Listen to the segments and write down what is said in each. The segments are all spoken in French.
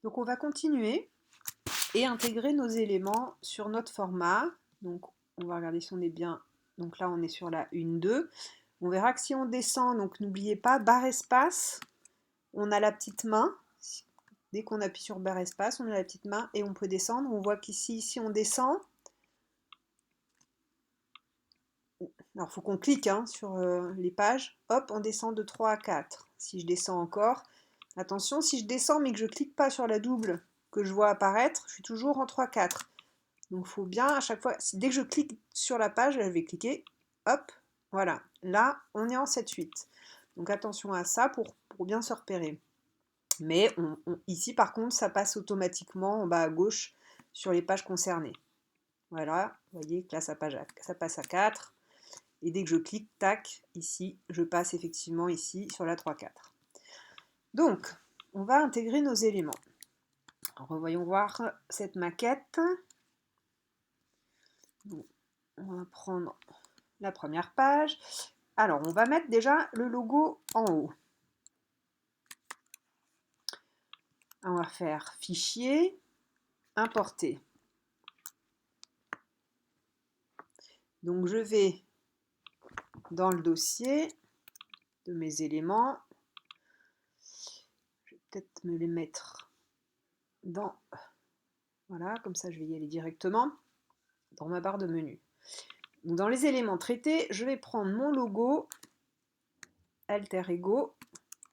Donc on va continuer et intégrer nos éléments sur notre format. Donc on va regarder si on est bien. Donc là on est sur la 1-2. On verra que si on descend, donc n'oubliez pas, barre espace, on a la petite main. Dès qu'on appuie sur barre espace, on a la petite main et on peut descendre. On voit qu'ici, si on descend, alors il faut qu'on clique sur les pages, hop, on descend de 3 à 4. Si je descends encore, attention, si je descends mais que je ne clique pas sur la double que je vois apparaître, je suis toujours en 3-4. Donc il faut bien à chaque fois, dès que je clique sur la page, je vais cliquer, hop, voilà. Là, on est en 7-8. Donc attention à ça pour bien se repérer. Mais ici, par contre, ça passe automatiquement en bas à gauche sur les pages concernées. Voilà, vous voyez que là, ça passe à 4. Et dès que je clique, tac, ici, je passe effectivement ici sur la 3-4. Donc, on va intégrer nos éléments. Alors, voyons voir cette maquette. Donc, on va prendre la première page. Alors, on va mettre déjà le logo en haut. On va faire Fichier, Importer. Donc, je vais dans le dossier de mes éléments. Je vais peut-être me les mettre dans... Voilà, comme ça je vais y aller directement dans ma barre de menu. Donc, dans les éléments traités, je vais prendre mon logo Alter Ego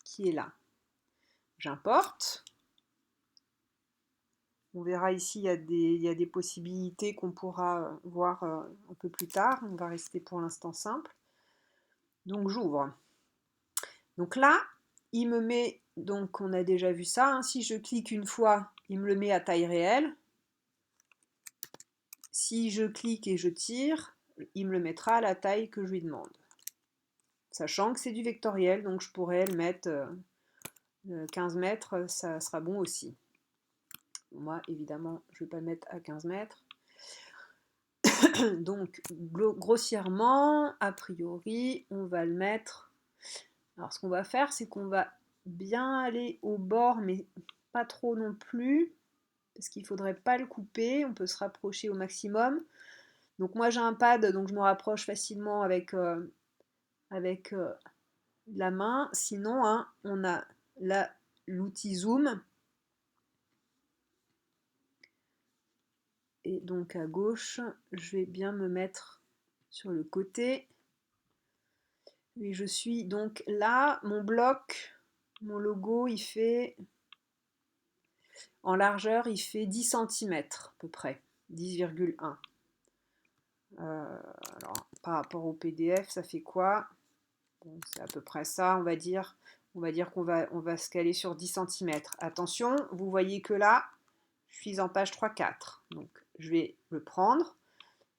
qui est là. J'importe. On verra ici, il y a des possibilités qu'on pourra voir un peu plus tard. On va rester pour l'instant simple. Donc j'ouvre. Donc là, il me met, donc on a déjà vu ça, si je clique une fois, il me le met à taille réelle. Si je clique et je tire, il me le mettra à la taille que je lui demande. Sachant que c'est du vectoriel, donc je pourrais le mettre 15 mètres, ça sera bon aussi. Moi, évidemment, je ne vais pas le mettre à 15 mètres. Donc, grossièrement, a priori, on va le mettre... Alors, ce qu'on va faire, c'est qu'on va bien aller au bord, mais pas trop non plus, parce qu'il ne faudrait pas le couper, on peut se rapprocher au maximum. Donc, moi, j'ai un pad, donc je me rapproche facilement avec la main. Sinon, on a l'outil zoom. Et donc à gauche, je vais bien me mettre sur le côté. Et je suis donc là, mon bloc, mon logo, il fait, en largeur, il fait 10 cm à peu près, 10,1. Alors, par rapport au PDF, ça fait quoi? Bon, c'est à peu près ça, on va dire. On va dire qu'on va se caler sur 10 cm. Attention, vous voyez que là, je suis en page 3-4. Donc, je vais le prendre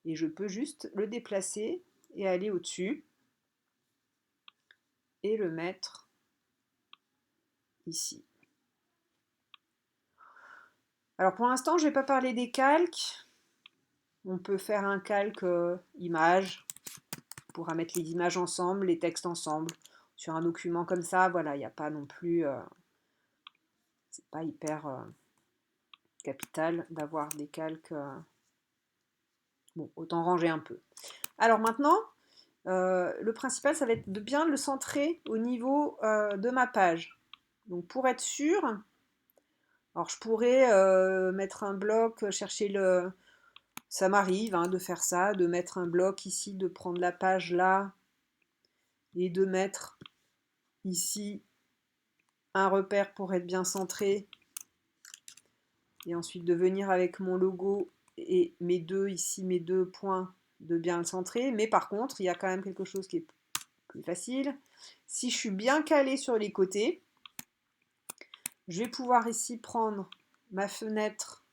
et je peux juste le déplacer et aller au-dessus et le mettre ici. Alors pour l'instant, je ne vais pas parler des calques. On peut faire un calque image. On pourra mettre les images ensemble, les textes ensemble. Sur un document comme ça, voilà, il n'y a pas non plus... c'est pas hyper capital d'avoir des calques... Bon, autant ranger un peu. Alors maintenant, le principal, ça va être de bien le centrer au niveau de ma page. Donc pour être sûr, alors je pourrais mettre un bloc, chercher le... Ça m'arrive de faire ça, de mettre un bloc ici, de prendre la page là et de mettre ici un repère pour être bien centré. Et ensuite de venir avec mon logo et mes deux points, de bien le centrer. Mais par contre, il y a quand même quelque chose qui est plus facile. Si je suis bien calé sur les côtés, je vais pouvoir ici prendre ma fenêtre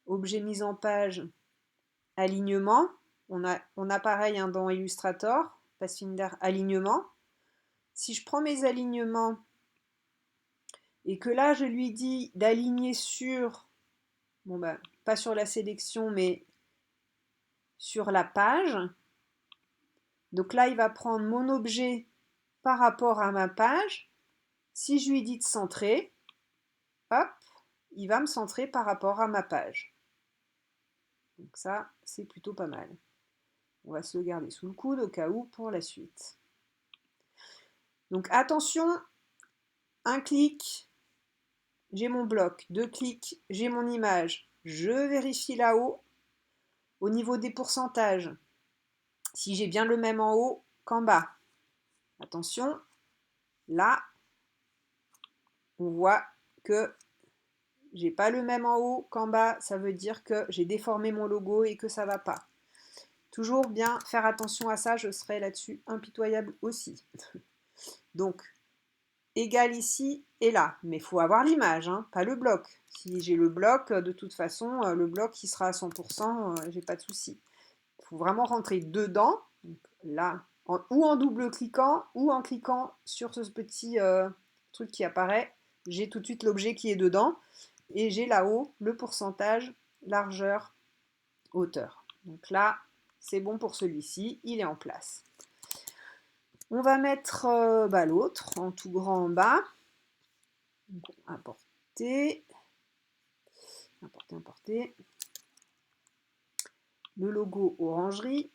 objet mise en page alignement. On a pareil dans Illustrator, Pathfinder alignement. Si je prends mes alignements et que là je lui dis d'aligner sur, pas sur la sélection mais sur la page, donc là il va prendre mon objet par rapport à ma page. Si je lui dis de centrer, hop, il va me centrer par rapport à ma page. Donc ça, c'est plutôt pas mal. On va se le garder sous le coude au cas où pour la suite. Donc attention, un clic, j'ai mon bloc, 2 clics, j'ai mon image. Je vérifie là-haut, au niveau des pourcentages, si j'ai bien le même en haut qu'en bas. Attention, là, on voit que j'ai pas le même en haut qu'en bas, ça veut dire que j'ai déformé mon logo et que ça va pas. Toujours bien faire attention à ça, je serai là-dessus impitoyable aussi. Donc, égal ici et là, mais il faut avoir l'image, hein, pas le bloc. Si j'ai le bloc, de toute façon, le bloc il sera à 100%, j'ai pas de souci. Il faut vraiment rentrer dedans, donc là, ou en double-cliquant, ou en cliquant sur ce petit truc qui apparaît. J'ai tout de suite l'objet qui est dedans, et j'ai là-haut le pourcentage, largeur, hauteur. Donc là, c'est bon pour celui-ci, il est en place. On va mettre l'autre en tout grand en bas. Donc, importer. Le logo orangerie.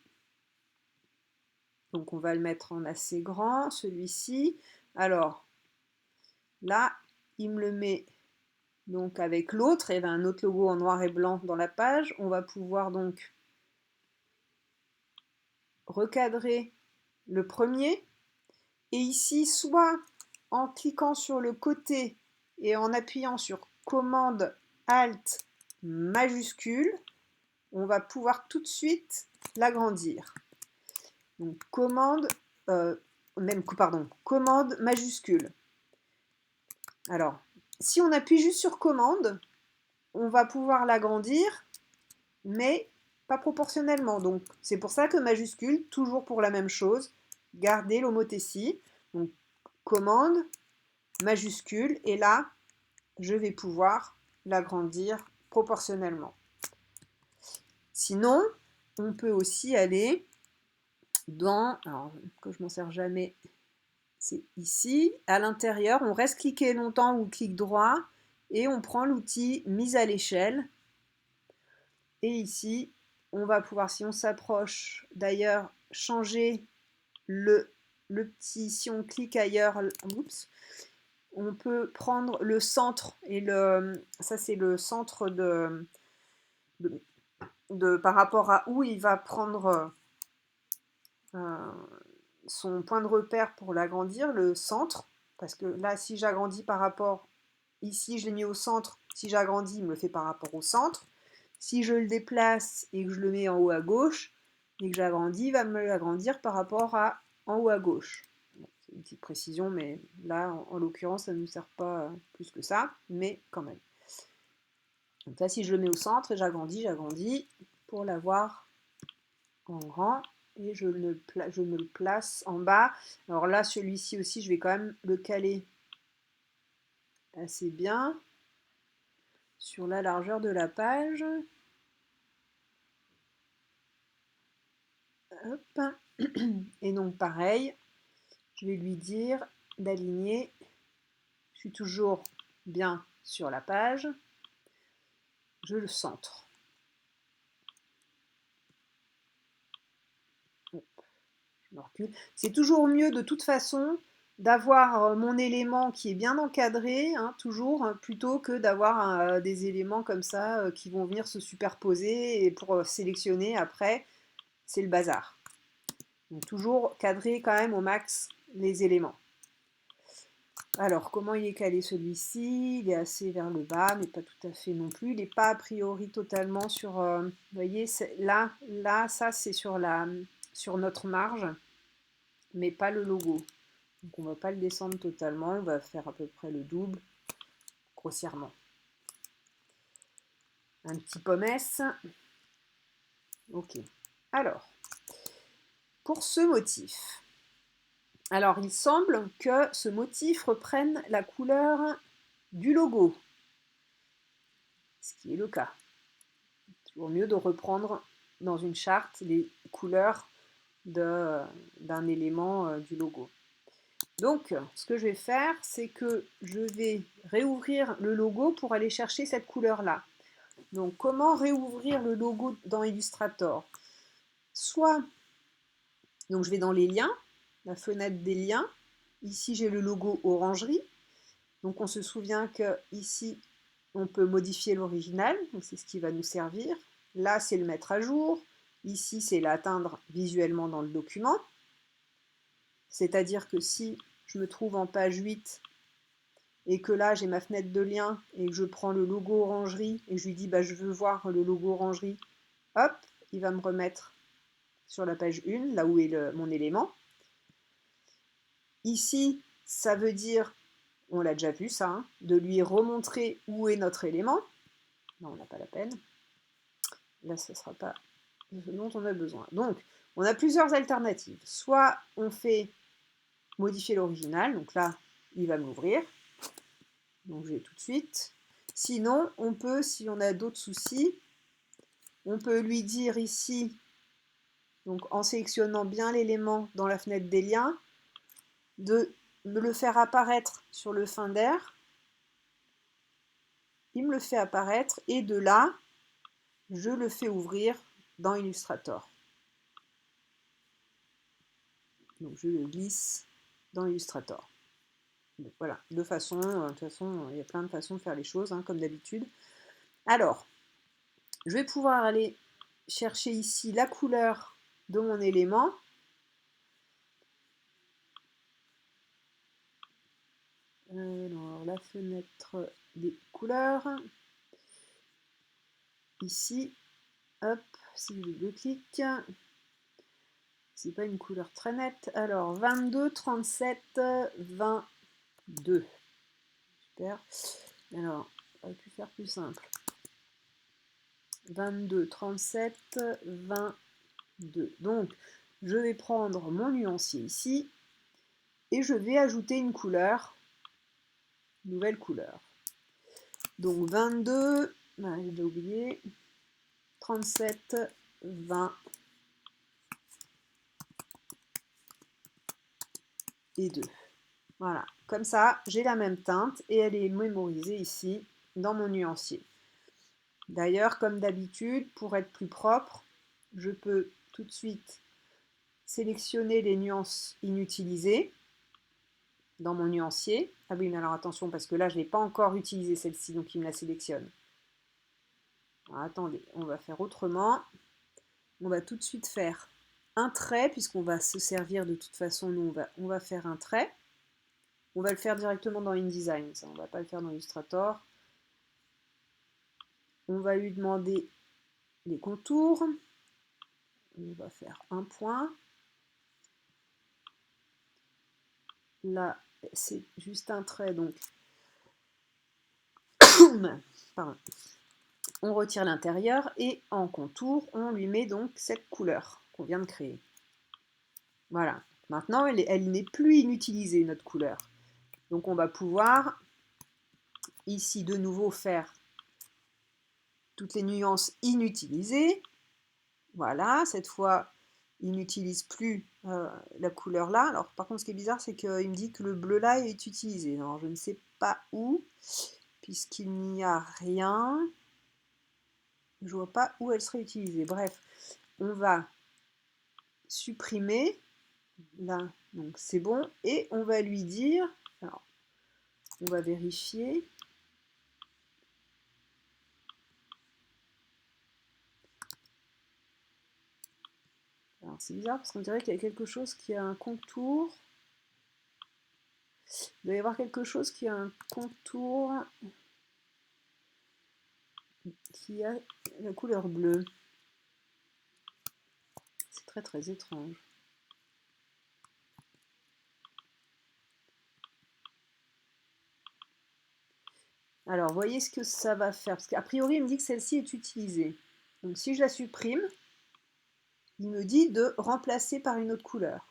Donc on va le mettre en assez grand, celui-ci. Alors, là, il me le met donc avec l'autre, et un autre logo en noir et blanc dans la page. On va pouvoir donc recadrer le premier. Et ici, soit en cliquant sur le côté et en appuyant sur commande Alt majuscule, on va pouvoir tout de suite l'agrandir. Donc commande, commande majuscule. Alors, si on appuie juste sur commande, on va pouvoir l'agrandir, mais pas proportionnellement. Donc c'est pour ça que majuscule, toujours pour la même chose, garder l'homothétie. Donc commande, majuscule, et là, je vais pouvoir l'agrandir proportionnellement. Sinon, on peut aussi aller dans, alors que je m'en sers jamais, c'est ici, à l'intérieur, on reste cliqué longtemps ou clic droit, et on prend l'outil mise à l'échelle. Et ici, on va pouvoir, si on s'approche d'ailleurs, changer le petit, si on clique ailleurs, oups, on peut prendre le centre, et ça c'est le centre par rapport à où il va prendre son point de repère pour l'agrandir, le centre, parce que là si j'agrandis par rapport, ici je l'ai mis au centre, si j'agrandis il me le fait par rapport au centre, si je le déplace et que je le mets en haut à gauche, et que j'agrandis, il va me l'agrandir par rapport à en haut à gauche. C'est une petite précision, mais là, en l'occurrence, ça ne nous sert pas plus que ça, mais quand même. Donc là, si je le mets au centre et j'agrandis pour l'avoir en grand, et je me le place en bas. Alors là, celui-ci aussi, je vais quand même le caler assez bien sur la largeur de la page. Hop. Et donc pareil, je vais lui dire d'aligner. Je suis toujours bien sur la page. Je le centre. Hop, je me recule. C'est toujours mieux de toute façon d'avoir mon élément qui est bien encadré, hein, toujours, plutôt que d'avoir des éléments comme ça qui vont venir se superposer, et pour sélectionner après, c'est le bazar. Donc toujours cadrer quand même au max les éléments. Alors, comment il est calé celui-ci? Il est assez vers le bas, mais pas tout à fait non plus. Il n'est pas a priori totalement sur... vous voyez, là, ça c'est sur notre marge, mais pas le logo. Donc on ne va pas le descendre totalement, on va faire à peu près le double, grossièrement. Un petit pommesse. Ok. Alors, pour ce motif, alors il semble que ce motif reprenne la couleur du logo, ce qui est le cas. Toujours mieux de reprendre dans une charte les couleurs d'un élément du logo. Donc, ce que je vais faire, c'est que je vais réouvrir le logo pour aller chercher cette couleur-là. Donc, comment réouvrir le logo dans Illustrator? Soit, donc je vais dans les liens, la fenêtre des liens. Ici, j'ai le logo orangerie. Donc, on se souvient que ici, on peut modifier l'original. Donc, c'est ce qui va nous servir. Là, c'est le mettre à jour. Ici, c'est l'atteindre visuellement dans le document. C'est-à-dire que si je me trouve en page 8 et que là j'ai ma fenêtre de lien et que je prends le logo orangerie et je lui dis bah, je veux voir le logo orangerie, hop, il va me remettre sur la page 1, là où est mon élément. Ici, ça veut dire, on l'a déjà vu ça, hein, de lui remontrer où est notre élément. Non, on n'a pas la peine. Là, ce ne sera pas ce dont on a besoin. Donc, on a plusieurs alternatives. Soit on fait modifier l'original, donc là, il va m'ouvrir. Donc je vais tout de suite. Sinon, on peut, si on a d'autres soucis, on peut lui dire ici, donc en sélectionnant bien l'élément dans la fenêtre des liens, de me le faire apparaître sur le Finder. Il me le fait apparaître et de là, je le fais ouvrir dans Illustrator. Donc je le glisse dans Illustrator. Donc voilà, de toute façon, il y a plein de façons de faire les choses, hein, comme d'habitude. Alors, je vais pouvoir aller chercher ici la couleur de mon élément. Alors, la fenêtre des couleurs. Ici, hop, si je double-clique, c'est pas une couleur très nette. Alors, 22, 37, 22. Super. Alors, on aurait pu faire plus simple. 22, 37, 22. Donc, je vais prendre mon nuancier ici et je vais ajouter une couleur, nouvelle couleur. Donc 22, j'ai oublié, 37, 20 et 2. Voilà, comme ça, j'ai la même teinte et elle est mémorisée ici dans mon nuancier. D'ailleurs, comme d'habitude, pour être plus propre, je peux tout de suite sélectionner les nuances inutilisées dans mon nuancier. Ah oui, mais alors attention, parce que là, je n'ai pas encore utilisé celle-ci, donc il me la sélectionne. Alors, attendez, on va faire autrement. On va tout de suite faire un trait, puisqu'on va se servir de toute façon, nous, on va faire un trait. On va le faire directement dans InDesign, ça, on ne va pas le faire dans Illustrator. On va lui demander les contours. On va faire un point. Là, c'est juste un trait, donc pardon. On retire l'intérieur et en contour, on lui met donc cette couleur qu'on vient de créer. Voilà. Maintenant, elle n'est plus inutilisée, notre couleur. Donc on va pouvoir ici de nouveau faire toutes les nuances inutilisées. Voilà, cette fois, il n'utilise plus la couleur là. Alors par contre, ce qui est bizarre, c'est qu'il me dit que le bleu là est utilisé. Alors je ne sais pas où, puisqu'il n'y a rien. Je ne vois pas où elle serait utilisée. Bref, on va supprimer là, donc c'est bon, et on va lui dire, alors on va vérifier. Alors c'est bizarre parce qu'on dirait qu'il y a quelque chose qui a un contour. Il doit y avoir quelque chose qui a un contour qui a la couleur bleue. C'est très très étrange. Alors, voyez ce que ça va faire. Parce qu'a priori, il me dit que celle-ci est utilisée. Donc, si je la supprime, il me dit de remplacer par une autre couleur.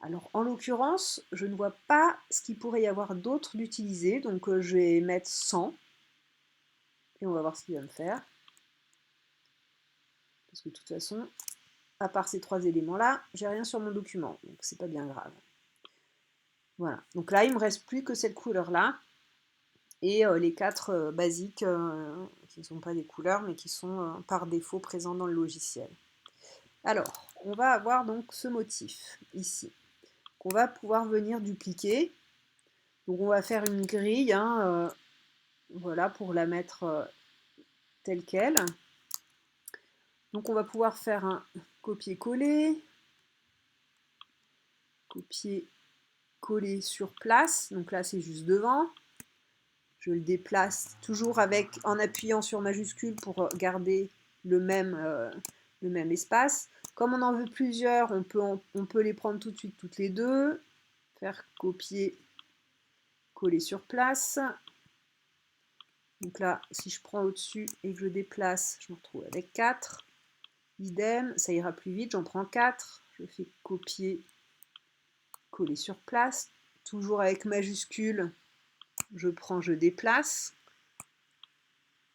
Alors, en l'occurrence, je ne vois pas ce qu'il pourrait y avoir d'autre d'utilisé. Donc, je vais mettre 100. Et on va voir ce qu'il va me faire. Parce que de toute façon, à part ces trois éléments-là, j'ai rien sur mon document. Donc, c'est pas bien grave. Voilà, donc là, il ne me reste plus que cette couleur-là et les 4 basiques qui ne sont pas des couleurs, mais qui sont par défaut présents dans le logiciel. Alors, on va avoir donc ce motif ici, qu'on va pouvoir venir dupliquer. Donc on va faire une grille, hein, voilà, pour la mettre telle qu'elle. Donc on va pouvoir faire un copier-coller, copier-coller sur place. Donc là, c'est juste devant. Je le déplace toujours en appuyant sur majuscule pour garder le même espace. Comme on en veut plusieurs, on peut les prendre tout de suite toutes les deux. Faire copier, coller sur place. Donc là, si je prends au-dessus et que je déplace, je me retrouve avec 4. Idem, ça ira plus vite, j'en prends 4. Je fais copier, coller sur place. Toujours avec majuscule, je déplace.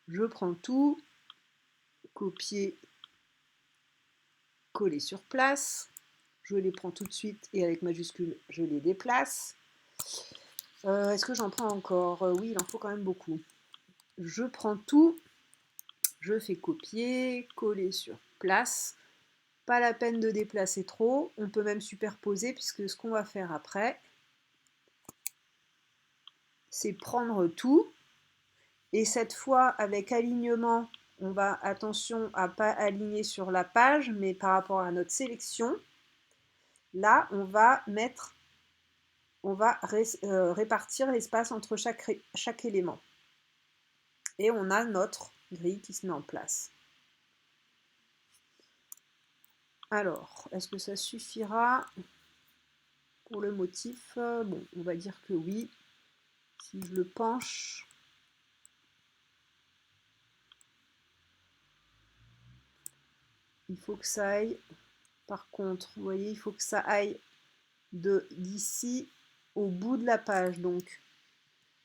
Je prends tout, copier, coller sur place. Je les prends tout de suite et avec majuscule, je les déplace. Est-ce que j'en prends encore? Oui, il en faut quand même beaucoup. Je prends tout, je fais copier, coller sur place. Pas la peine de déplacer trop. On peut même superposer puisque ce qu'on va faire après, c'est prendre tout. Et cette fois, avec alignement, on va, attention à ne pas aligner sur la page, mais par rapport à notre sélection. Là, on va répartir l'espace entre chaque élément. Et on a notre grille qui se met en place. Alors, est-ce que ça suffira pour le motif? Bon, on va dire que oui. Si je le penche, il faut que ça aille. Par contre, vous voyez, il faut que ça aille d'ici au bout de la page. Donc,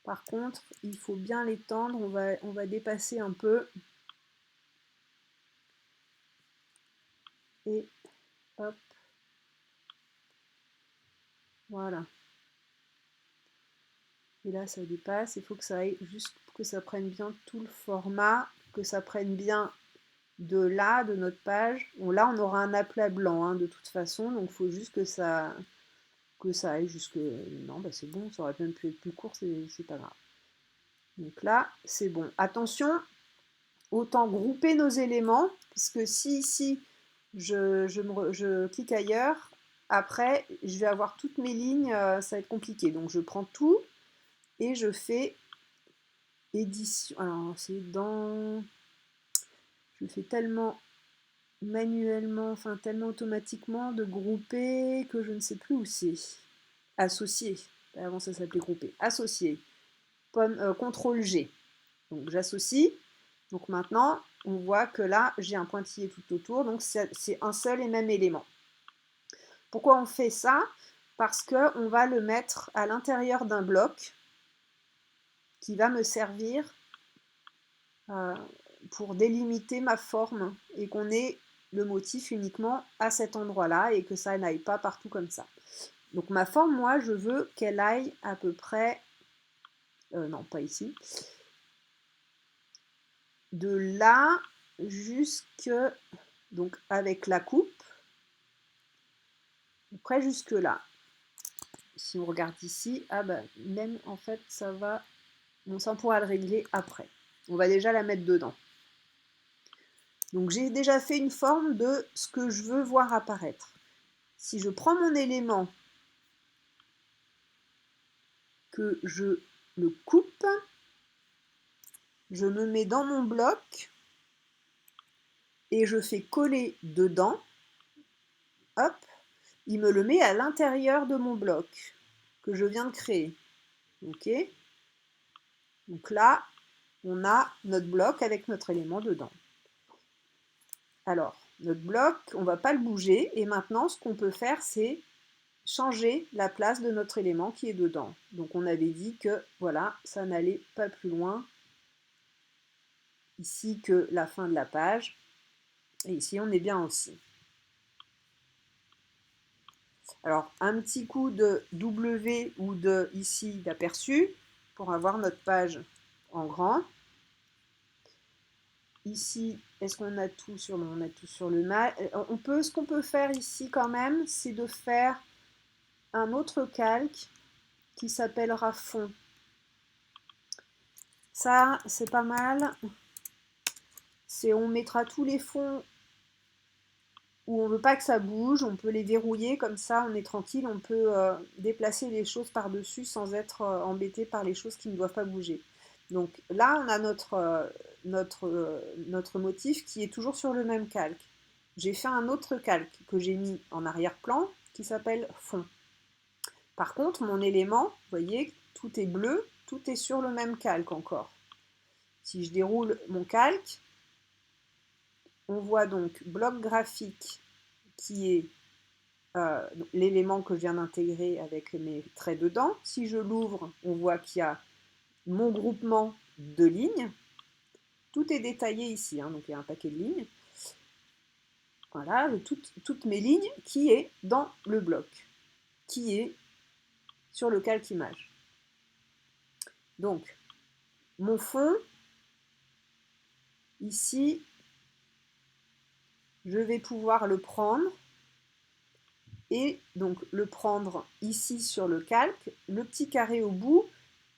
par contre, il faut bien l'étendre. On va dépasser un peu. Et hop. Voilà. Et là, ça dépasse. Il faut que ça aille juste pour que ça prenne bien tout le format, que ça prenne bien de là, de notre page. Bon, là, on aura un aplat blanc, hein, de toute façon. Donc, il faut juste que ça aille jusque... Non, bah c'est bon, ça aurait même pu être plus court, c'est pas grave. Donc là, c'est bon. Attention, autant grouper nos éléments, puisque si ici, je clique ailleurs, après, je vais avoir toutes mes lignes, ça va être compliqué. Donc je prends tout et je fais édition. Alors, c'est dans... Je le fais tellement manuellement, enfin tellement automatiquement de grouper que je ne sais plus où c'est. Associer. Avant, ça s'appelait grouper. Associer. CTRL G. Donc j'associe. Donc maintenant, on voit que là, j'ai un pointillé tout autour. Donc c'est un seul et même élément. Pourquoi on fait ça? Parce qu'on va le mettre à l'intérieur d'un bloc qui va me servir pour délimiter ma forme et qu'on ait le motif uniquement à cet endroit-là et que ça n'aille pas partout comme ça. Donc ma forme, moi, je veux qu'elle aille à peu près... non, pas ici. De là jusque... Donc avec la coupe, près jusque là. Si on regarde ici, ah bah même en fait ça va... Bon, ça on pourra le régler après. On va déjà la mettre dedans. Donc j'ai déjà fait une forme de ce que je veux voir apparaître. Si je prends mon élément, que je le coupe, je me mets dans mon bloc et je fais coller dedans, hop, il me le met à l'intérieur de mon bloc que je viens de créer. Ok? Donc là, on a notre bloc avec notre élément dedans. Alors, notre bloc, on ne va pas le bouger et maintenant ce qu'on peut faire c'est changer la place de notre élément qui est dedans. Donc on avait dit que voilà, ça n'allait pas plus loin ici que la fin de la page. Et ici on est bien aussi. Alors, un petit coup de W ou de ici d'aperçu pour avoir notre page en grand. Ici, est-ce qu'on a tout sur le, on a tout sur le mal. Ce qu'on peut faire ici quand même, c'est de faire un autre calque qui s'appellera fond. Ça, c'est pas mal. On mettra tous les fonds où on veut pas que ça bouge, on peut les verrouiller comme ça, on est tranquille, on peut déplacer les choses par-dessus sans être embêté par les choses qui ne doivent pas bouger. Donc là, on a notre motif qui est toujours sur le même calque. J'ai fait un autre calque que j'ai mis en arrière-plan qui s'appelle fond. Par contre, mon élément, vous voyez, tout est bleu, tout est sur le même calque encore. Si je déroule mon calque, on voit donc bloc graphique qui est l'élément que je viens d'intégrer avec mes traits dedans. Si je l'ouvre, on voit qu'il y a mon groupement de lignes. Tout est détaillé ici, hein, donc il y a un paquet de lignes. Voilà, toutes mes lignes qui est dans le bloc, qui est sur le calque image. Donc, mon fond, ici, je vais pouvoir le prendre et donc le prendre ici sur le calque, le petit carré au bout,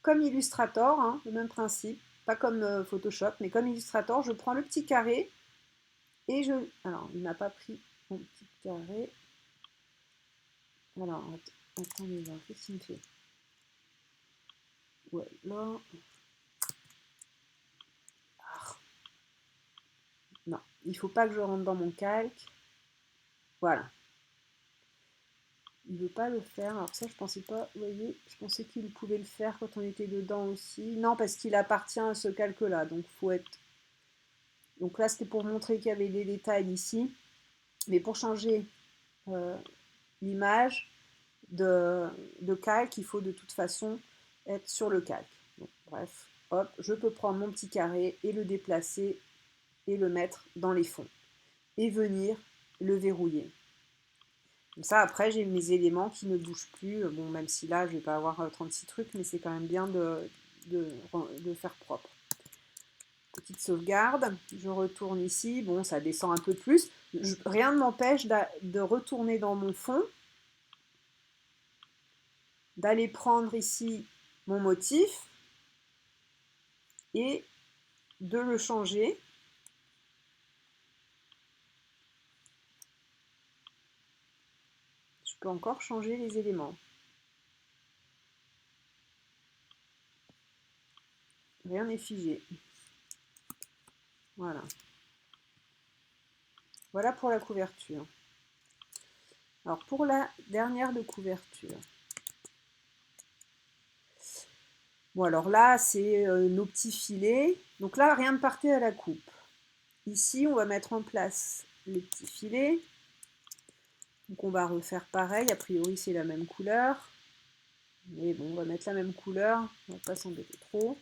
comme Illustrator, hein, le même principe, pas comme Photoshop, mais comme Illustrator, je prends le petit carré et je... Alors, il n'a pas pris mon petit carré. Alors, attendez voir, qu'est-ce qu'il me fait? Ouais, là... Ah. Non, il ne faut pas que je rentre dans mon calque. Voilà. Il ne veut pas le faire. Alors ça, je pensais pas, vous voyez, je pensais qu'il pouvait le faire quand on était dedans aussi. Non, parce qu'il appartient à ce calque-là, donc faut être... Donc là, c'était pour montrer qu'il y avait des détails ici. Mais pour changer l'image de calque, il faut de toute façon être sur le calque. Donc, bref, hop, je peux prendre mon petit carré et le déplacer et le mettre dans les fonds. Et venir le verrouiller. Comme ça, après, j'ai mes éléments qui ne bougent plus. Bon, même si là, je ne vais pas avoir 36 trucs, mais c'est quand même bien de faire propre. Petite sauvegarde, je retourne ici. Bon, ça descend un peu plus. Rien ne m'empêche de retourner dans mon fond, d'aller prendre ici mon motif et de le changer. Je peux encore changer les éléments. Rien n'est figé. Voilà. Voilà pour la couverture. Alors pour la dernière de couverture. Bon alors là, c'est nos petits filets. Donc là, rien ne partait à la coupe. Ici, on va mettre en place les petits filets. Donc on va refaire pareil. A priori, c'est la même couleur. Mais bon, on va mettre la même couleur. On ne va pas s'embêter trop.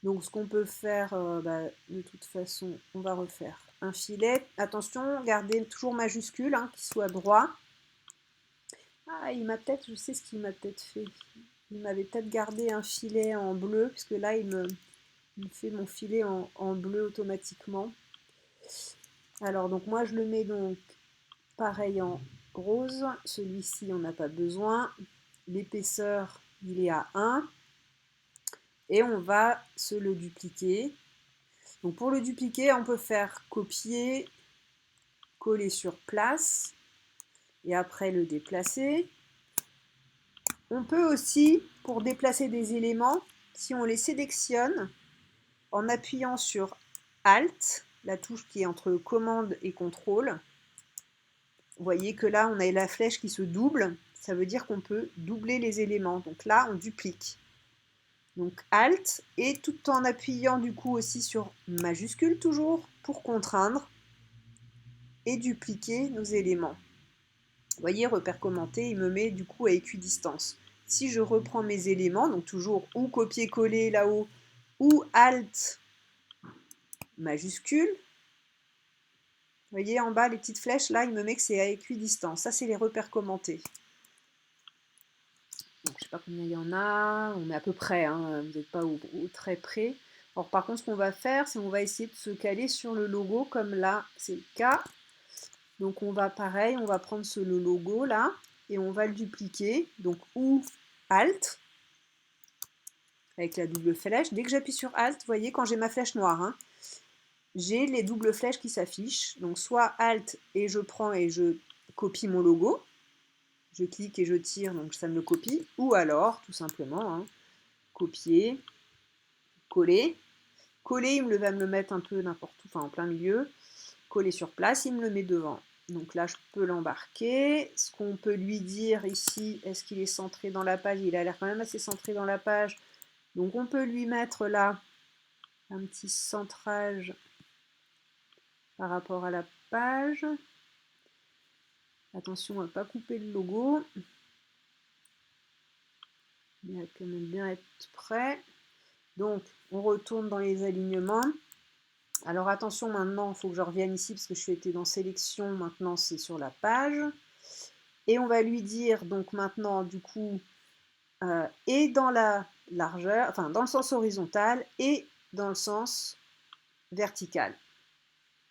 Donc ce qu'on peut faire, de toute façon, on va refaire un filet. Attention, gardez toujours majuscule, hein, qu'il soit droit. Ah, je sais ce qu'il m'a peut-être fait. Il m'avait peut-être gardé un filet en bleu, puisque là, il me fait mon filet en bleu automatiquement. Alors, donc moi, je le mets donc pareil en rose. Celui-ci, on n'a pas besoin. L'épaisseur, il est à 1. Et on va se le dupliquer. Donc pour le dupliquer, on peut faire copier, coller sur place, et après le déplacer. On peut aussi, pour déplacer des éléments, si on les sélectionne, en appuyant sur Alt, la touche qui est entre commande et contrôle, vous voyez que là, on a la flèche qui se double, ça veut dire qu'on peut doubler les éléments. Donc là, on duplique. Donc Alt, et tout en appuyant du coup aussi sur majuscule toujours, pour contraindre et dupliquer nos éléments. Vous voyez, repère commenté, il me met du coup à équidistance. Si je reprends mes éléments, donc toujours ou copier-coller là-haut, ou Alt majuscule, Vous voyez en bas, les petites flèches, là, il me met que c'est à équidistant. Ça, c'est les repères commentés. Donc, je ne sais pas combien il y en a, on est à peu près, hein, vous n'êtes pas au très près. Alors, par contre, ce qu'on va faire, c'est qu'on va essayer de se caler sur le logo, comme là, c'est le cas. Donc, on va, pareil, on va prendre le logo, là, et on va le dupliquer. Donc, ou Alt, avec la double flèche. Dès que j'appuie sur Alt, vous voyez, quand j'ai ma flèche noire, hein, j'ai les doubles flèches qui s'affichent. Donc, soit Alt, et je prends et je copie mon logo. Je clique et je tire, donc ça me le copie. Ou alors, tout simplement, hein, copier, coller. Coller, il va me le mettre un peu n'importe où, enfin en plein milieu. Coller sur place, il me le met devant. Donc là, je peux l'embarquer. Ce qu'on peut lui dire ici, est-ce qu'il est centré dans la page? Il a l'air quand même assez centré dans la page. Donc on peut lui mettre là un petit centrage par rapport à la page. Attention à ne pas couper le logo. Il va quand même bien être prêt. Donc, on retourne dans les alignements. Alors attention maintenant, il faut que je revienne ici parce que je suis été dans sélection, maintenant c'est sur la page. Et on va lui dire donc maintenant du coup, et dans la largeur, enfin dans le sens horizontal et dans le sens vertical.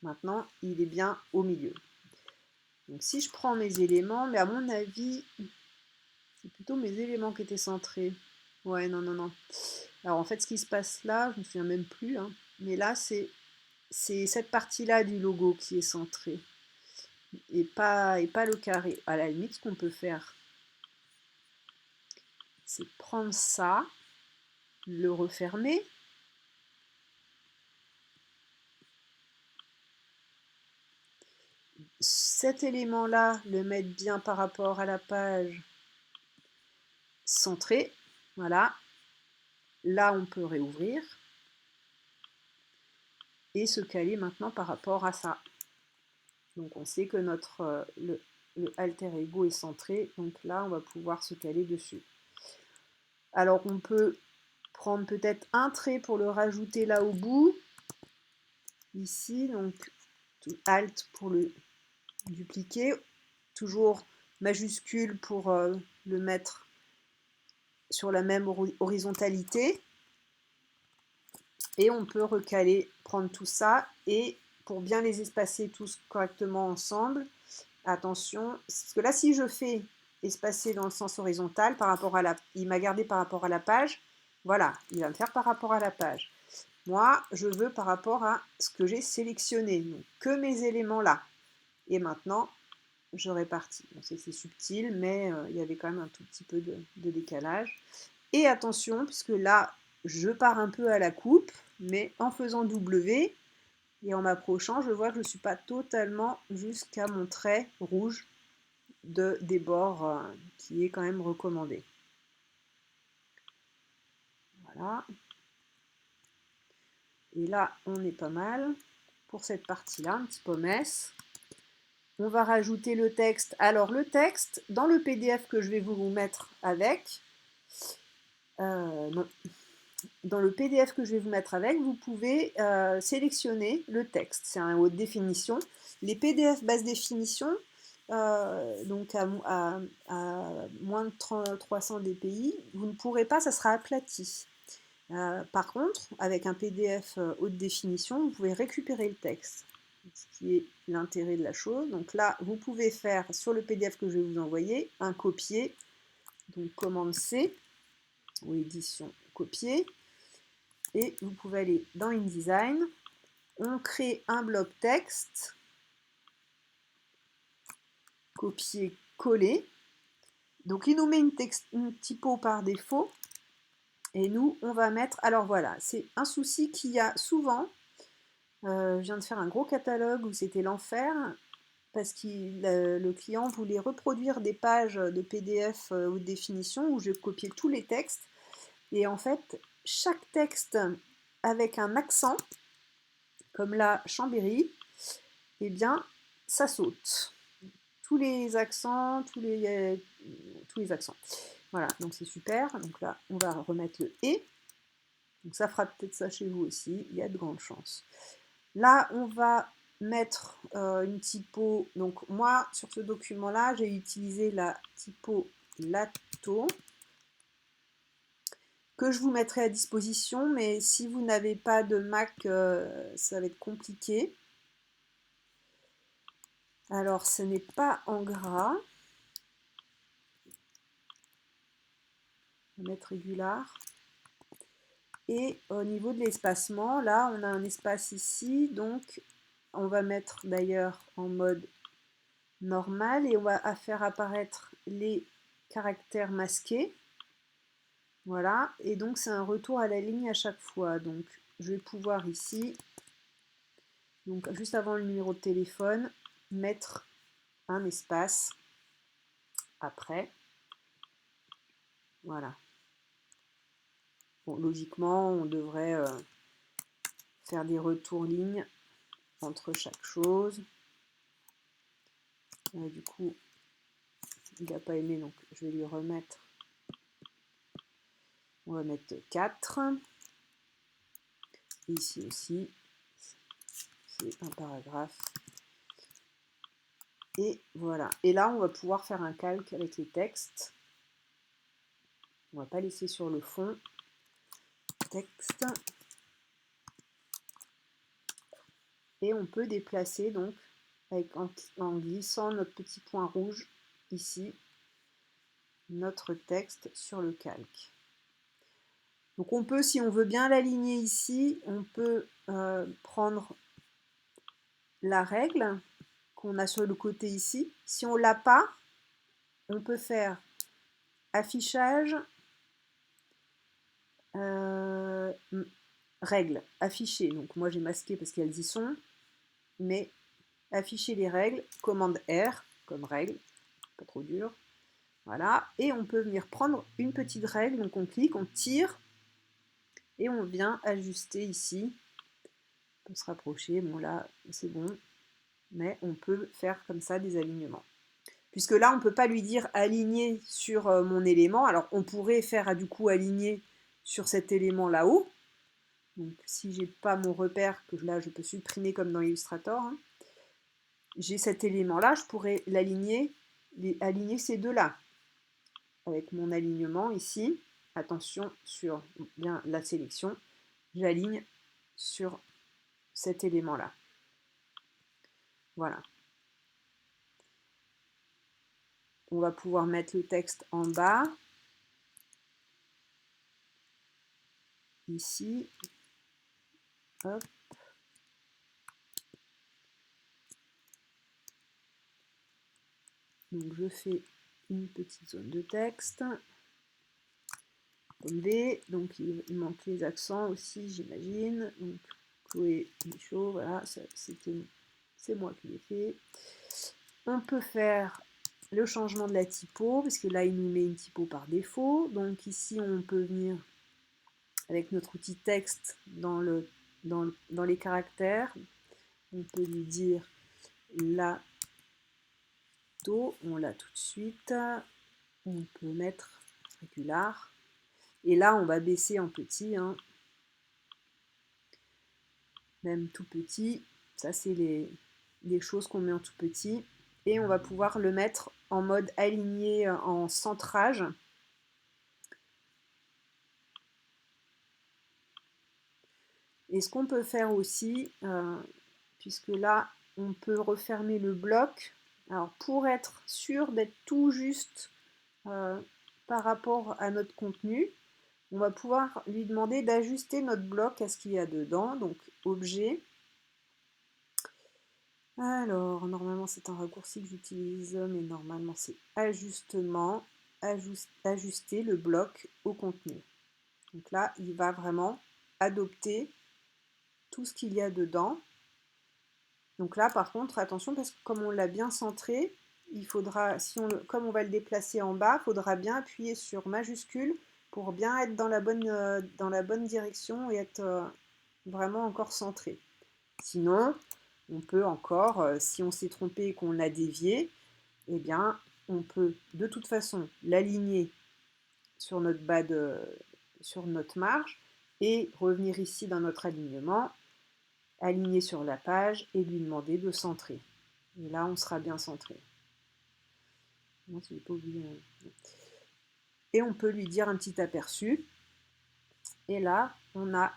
Maintenant, il est bien au milieu. Donc si je prends mes éléments, mais à mon avis, c'est plutôt mes éléments qui étaient centrés. Ouais, non, non, non. Alors en fait, ce qui se passe là, je ne me souviens même plus, hein, mais là, c'est cette partie-là du logo qui est centrée et pas le carré. À la limite, ce qu'on peut faire, c'est prendre ça, le refermer, cet élément-là, le mettre bien par rapport à la page centrée. Voilà. Là, on peut réouvrir et se caler maintenant par rapport à ça. Donc on sait que le alter ego est centré, donc là on va pouvoir se caler dessus. Alors on peut prendre peut-être un trait pour le rajouter là au bout, ici, donc Alt pour le dupliquer, toujours majuscule pour le mettre sur la même horizontalité, et on peut recaler, prendre tout ça, et pour bien les espacer tous correctement ensemble, attention, parce que là, si je fais espacer dans le sens horizontal, par rapport à il m'a gardé par rapport à la page, voilà, il va me faire par rapport à la page. Moi, je veux par rapport à ce que j'ai sélectionné, donc que mes éléments là. Et maintenant, je répartis. Bon, c'est subtil, mais il y avait quand même un tout petit peu de décalage. Et attention, puisque là, je pars un peu à la coupe, mais en faisant W, et en m'approchant, je vois que je ne suis pas totalement jusqu'à mon trait rouge des bords qui est quand même recommandé. Voilà. Et là, on est pas mal pour cette partie-là, un petit pommes. On va rajouter le texte. Alors le texte, dans le PDF que je vais vous mettre avec, non, dans le PDF que je vais vous mettre avec, vous pouvez sélectionner le texte. C'est un haute définition. Les PDF basse définition, donc à moins de 300 dpi, vous ne pourrez pas, ça sera aplati. Par contre, avec un PDF haute définition, vous pouvez récupérer le texte, ce qui est l'intérêt de la chose. Donc là, vous pouvez faire sur le PDF que je vais vous envoyer un copier, donc commande C, ou édition copier, et vous pouvez aller dans InDesign, on crée un bloc texte, copier, coller, donc il nous met une typo par défaut, et nous, on va mettre, alors voilà, c'est un souci qu'il y a souvent. Je viens de faire un gros catalogue où c'était l'enfer parce que le client voulait reproduire des pages de PDF haute définition où je copiais tous les textes. Et en fait, chaque texte avec un accent, comme là, Chambéry, eh bien, ça saute. Tous les accents, tous les accents. Voilà, donc c'est super. Donc là, on va remettre le « et ». Donc ça fera peut-être ça chez vous aussi, il y a de grandes chances. Là, on va mettre une typo, donc moi sur ce document-là, j'ai utilisé la typo Lato, que je vous mettrai à disposition, mais si vous n'avez pas de Mac, ça va être compliqué. Alors, ce n'est pas en gras. On va mettre régular. Et au niveau de l'espacement, là, on a un espace ici, donc on va mettre d'ailleurs en mode normal et on va faire apparaître les caractères masqués. Voilà, et donc c'est un retour à la ligne à chaque fois. Donc je vais pouvoir ici, donc juste avant le numéro de téléphone, mettre un espace après. Voilà. Bon, logiquement, on devrait faire des retours lignes entre chaque chose. Du coup, il n'a pas aimé, donc je vais lui remettre. On va mettre 4. Ici aussi, c'est un paragraphe. Et voilà. Et là, on va pouvoir faire un calque avec les textes. On ne va pas laisser sur le fond. Texte. Et on peut déplacer donc en glissant notre petit point rouge ici, notre texte sur le calque. Donc on peut, si on veut bien l'aligner ici, on peut prendre la règle qu'on a sur le côté ici. Si on ne l'a pas, on peut faire affichage, règles, afficher. Donc moi j'ai masqué parce qu'elles y sont, mais afficher les règles, commande R comme règle, pas trop dur. Voilà, et on peut venir prendre une petite règle, donc on clique, on tire, et on vient ajuster ici. On peut se rapprocher, bon là c'est bon, mais on peut faire comme ça des alignements. Puisque là on ne peut pas lui dire aligner sur mon élément, alors on pourrait faire du coup aligner sur cet élément là-haut. Donc si j'ai pas mon repère, que là je peux supprimer comme dans Illustrator, hein, j'ai cet élément-là, je pourrais l'aligner, aligner ces deux-là. Avec mon alignement ici, attention sur bien la sélection, j'aligne sur cet élément-là. Voilà. On va pouvoir mettre le texte en bas, ici. Hop. Donc je fais une petite zone de texte. Comme V, donc il manque les accents aussi, j'imagine. Donc Chloé Michaud, voilà, c'est moi qui l'ai fait. On peut faire le changement de la typo, parce que là il nous met une typo par défaut. Donc ici on peut venir avec notre outil texte dans les caractères. On peut lui dire la to, on l'a tout de suite. On peut mettre régular. Et là on va baisser en petit, hein. Même tout petit. Ça c'est les choses qu'on met en tout petit. Et on va pouvoir le mettre en mode aligné en centrage. Et ce qu'on peut faire aussi, puisque là, on peut refermer le bloc. Alors, pour être sûr d'être tout juste par rapport à notre contenu, on va pouvoir lui demander d'ajuster notre bloc à ce qu'il y a dedans. Donc, objet. Alors, normalement, c'est un raccourci que j'utilise, mais normalement, c'est ajustement, ajuster le bloc au contenu. Donc là, il va vraiment adopter tout ce qu'il y a dedans. Donc là, par contre, attention, parce que comme on l'a bien centré, il faudra, comme on va le déplacer en bas, il faudra bien appuyer sur majuscule pour bien être dans la bonne direction et être vraiment encore centré. Sinon, on peut encore, si on s'est trompé et qu'on a dévié, eh bien, on peut de toute façon l'aligner sur notre sur notre marge et revenir ici dans notre alignement aligner sur la page et lui demander de centrer. Et là, on sera bien centré. Non, si j'ai pas oublié. Et on peut lui dire un petit aperçu. Et là, on a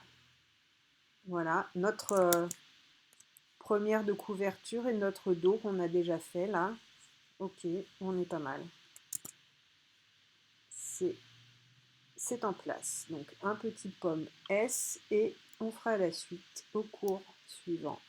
voilà notre première de couverture et notre dos qu'on a déjà fait là. Ok, on est pas mal. C'est en place. Donc un petit pomme S et on fera la suite au cours suivant.